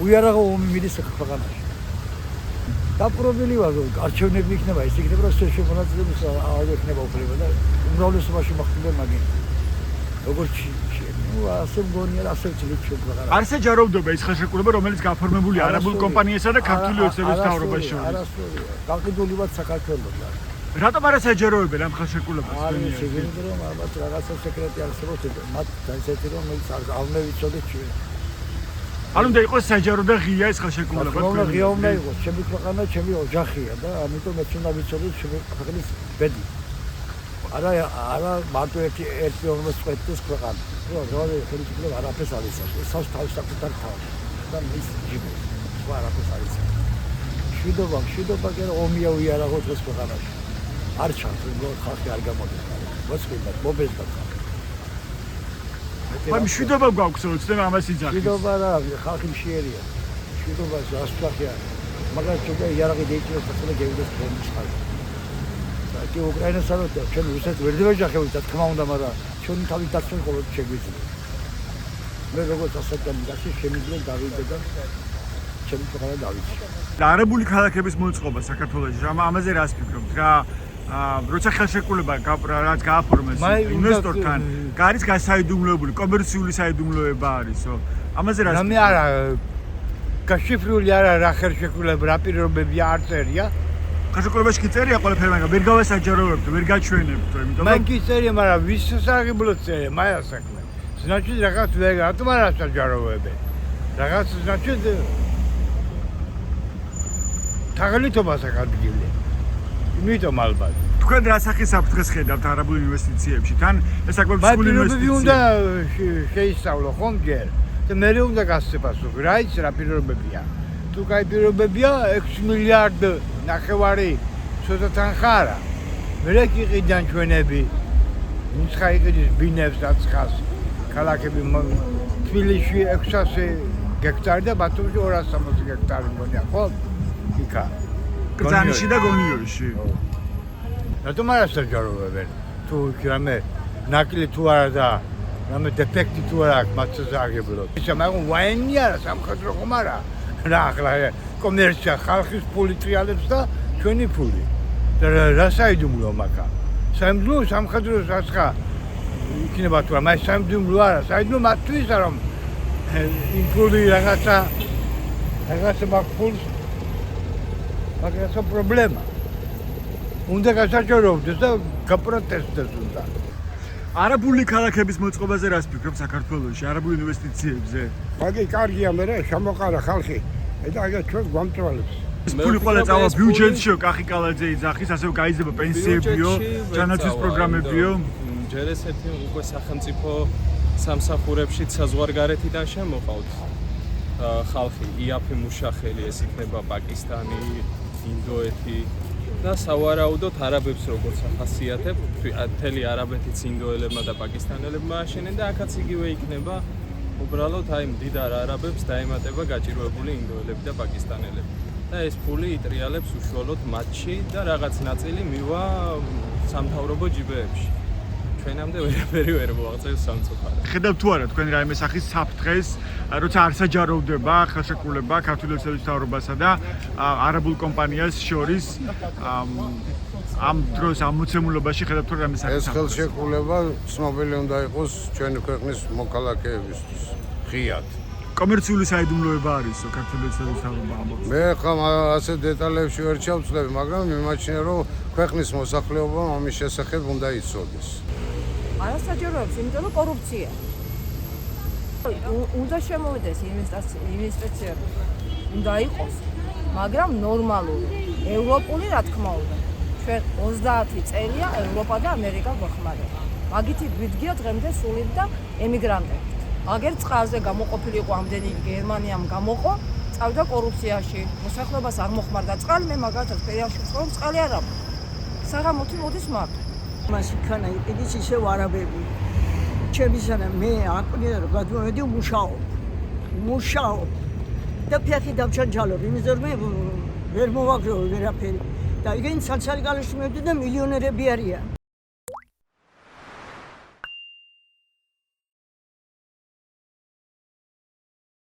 უიარაღო ომი მიდის ქვეყანაში. დაპყრობილი ვარ, არჩევნები იქნება, ის იქნება შემონაწილების აღება უფლება და უმრავლესობაში მოხდება მაგით. როგორც ასე მგონია, ასე ვწლით ქვეყანა. არ საჯაროვდება ის ხელშეკრულება, რომელიც გაფორმებული არაბულ კომპანიასა და ქართული ოცნების მთავრობას შორის. არასწორია. გაყიდულივად საქართველოსა. რატომ არ საჯაროვებენ ამ ხელშეკრულებას? არის შეგიძლია რომ ალბათ რაღაცა სეკრეტი არსებობს, მათ დაიცეთ რომ არ ვიცოდეთ ჩვენ. ანუ უნდა იყოს საჯარო და ღია ეს ხელშეკრულება. ღია უნდა იყოს, ჩემი ქვეყანა, ჩემი ოჯახია და ამიტომ მეც უნდა ვიცოდეთ ჩემი ქვეყნის ბედი. არა მარტო ერთი ორმოს წვეთის ქვეყანა. რა ხელისუფლება არაფერს არ იცავს. ეს თავის საკუთარ თავს და მის ჯიბს. სხვა არაფერს არ იცავს. შვიდობა კი არა ომია უიარაღო დღეს ქვეყანაში. არ ჩანს რომ ხალხი არ გამოდის. მოწყინდა, მობეზდა ხალხი. მაგრამ შვიდობა გვაქვს რომ ცდება ამას იძახის. შვიდობა რა, ხალხი მშიერია. შვიდობა ასწრაფია. მაგრამ ჩვენ იარაღი დაიჭიროს ხოლმე გევიდეს ფერმის ხალხი. კი უკრაინასა რო ჩვენ რუსეთს ვერ დავეჯახებთ, თქმა უნდა, მაგრამ ჩვენი თავის დაცვა ყოველთვის შეგვიძლია. მე როგორც ასაკანი გასი შემიძლია დავიდე და ჩემი ქვეყანა დავიწყო. არაბული ქალაქების მოწყობა საქართველოში, ამაზე რას ფიქრობთ? რა როცა ხელშეკრულება რაც გააფორმეს ინვესტორთან, არის გასაიდუმლოებული, კომერციული საიდუმლოება არისო. ამაზე რას? მე არა გაშიფრული არა რა ხელშეკრულება, რა პირობები არ წერია. ხელშეკრულებაში კი წერია ყველაფერი, მაგრამ ვერ გავასაჯაროვებთ, ვერ გაჩვენებთ, იმიტომ რომ მე კი წერია, მაგრამ ვის სასარგებლოდ წერია, მაია საქმე. значит რაღაც ვერ რატომ არ ასაჯაროვებენ? რაღაც значит თაღლითობას აკადგილე. იმიტომ ალბათ. თქვენ რა სახის საფრთხეს ხედავთ არაბულ ინვესტიციებში? თან ეს საკმაოდ სულ ინვესტიციები უნდა შეისწავლო ხომ ჯერ. და მე უნდა გასწრაფო, რა ის რა პირობებია. თუ კაი პირობებია 6 მილიარდ ნახევარი ცოტა თანხარა. მე კიდიდან ჩვენები მუცხა იყიდის ბინებს აცხას. ქალაქები თბილისში 600 ჰექტარი და ბათუმში 260 ჰექტარი მგონია, ხო? იქა. კრძანიში და გონიოში. რატომ არ ასაჯაროვებენ? თუ რამე ნაკლი თუ არა და რამე დეფექტი თუ არა აქვს მათზე აგებლოთ. ისა მაგრამ ვაენი არა სამხედრო ხომ არა? რა ახლა კომერცია ხალხის ფული ტრიალებს და ჩვენი ფული. და რა საიდუმლო მაგა? სამხედრო სასხა იქნება თუ არა, მაგრამ საიდუმლო არა, საიდუმლო მათთვის რომ იმ ფული რაღაცა მაგ მაგას პრობლემა. უნდა გასაჯაროვდეს და გაპროტესტდეს უნდა. არაბული ქალაქების მოწყობაზე რას ფიქრობ საქართველოში, არაბულ ინვესტიციებზე? მაგი კარგია, მე შემოყარა ხალხი. და აგა ჩვენ გვამწვალებს. ეს ფული ყველა წავა ბიუჯეტშიო, კახი კალაძე იძახის, ასევე გაიზრდება პენსიებიო, ჯანათვის პროგრამებიო. ჯერ ესეთი უკვე სახელმწიფო სამსახურებშიც საზღვარგარეთიდან შემოყავთ ხალხი, იაფი მუშახელი, ეს იქნება პაკისტანი, ინდოეთი და სავარაუდოდ არაბებს როგორც ახასიათებ, მთელი არაბეთიც ინდოელებმა და პაკისტანელებმა აშენენ და აქაც იგივე იქნება უბრალოდ აი მდიდარ არაბებს დაემატება გაჭირვებული ინდოელები და პაკისტანელები. და ეს ფული იტრიალებს უშუალოდ მათში და რაღაც ნაწილი მივა სამთავრობო ჯიბეებში. ჩვენამდე ვერაფერი ვერ მოაღწევს სამწუხაროდ. ხედავთ თუ არა თქვენ რაიმე სახის საფრთხეს, როცა არ საჯაროვდება ხელშეკრულება ქართული ოცნების მთავრობასა და არაბულ კომპანიას შორის ამ დროს ამ მოცემულობაში ხედავთ თუ რაიმე სახის ეს ხელშეკრულება ცნობილი უნდა იყოს ჩვენი ქვეყნის მოქალაქეებისთვის. ღიად. კომერციული საიდუმლოება არისო ქართული ოცნების მთავრობა ამბობს. მე ხომ ასე დეტალებში ვერ ჩავწლები, მაგრამ მიმაჩნია რომ ქვეყნის მოსახლეობამ ამის შესახებ უნდა იცოდეს. არასაჯაროებს, იმიტომ რომ კორუფცია. უნდა შემოვიდეს ინვესტიციები. უნდა იყოს, მაგრამ ნორმალური, ევროპული რა თქმა უნდა. ჩვენ 30 წელია ევროპა და ამერიკა გვეხმარება. მაგითი გვიდგია დღემდე სულით და ემიგრანტები. აგერ წყალზე გამოყოფილიყო ამდენი გერმანიამ გამოყო, წავდა კორუფციაში. მოსახლეობას არ მოხმარდა წყალი, მე მაგათაც ფერიაში ვცხოვრობ, წყალი არ აქვს. საღამოთი მოდის მარტო. მასი ხანა იყიდის ისე არაბები. ჩემისანა მე აკვირია რომ გადმოვედი მუშაობ. და ფეხი დავჩანჯალობ, იმიტომ რომ მე ვერ მოვაგროვე ვერაფერი. და იგენ სოციალურ გალიშმები და მილიონერები არიან.